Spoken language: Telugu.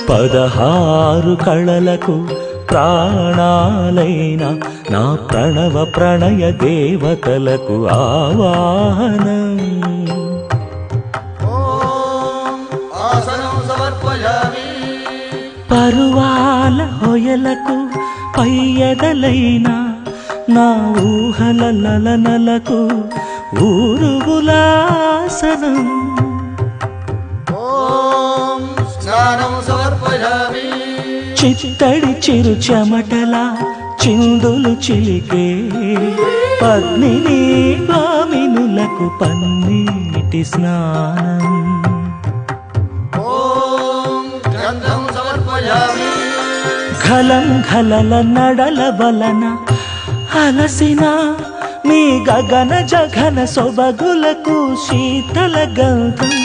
16 కళలకు ప్రాణాలైన నా ప్రణవ ప్రణయ దేవతలకు ఆవాహనం. పరువాల హొయలకు పయ్యదలైన నా ఊహల లలనలకు ఊరుగులాసనం. చిత్తడి చిరు చెమటల చిందులు చిలికే పద్మిని భామినులకు పన్నీటి స్నానం. ఘలం ఘలల నడల వలన అలసిన మీ గగన జగన సొబగులకు శీతల గంధం.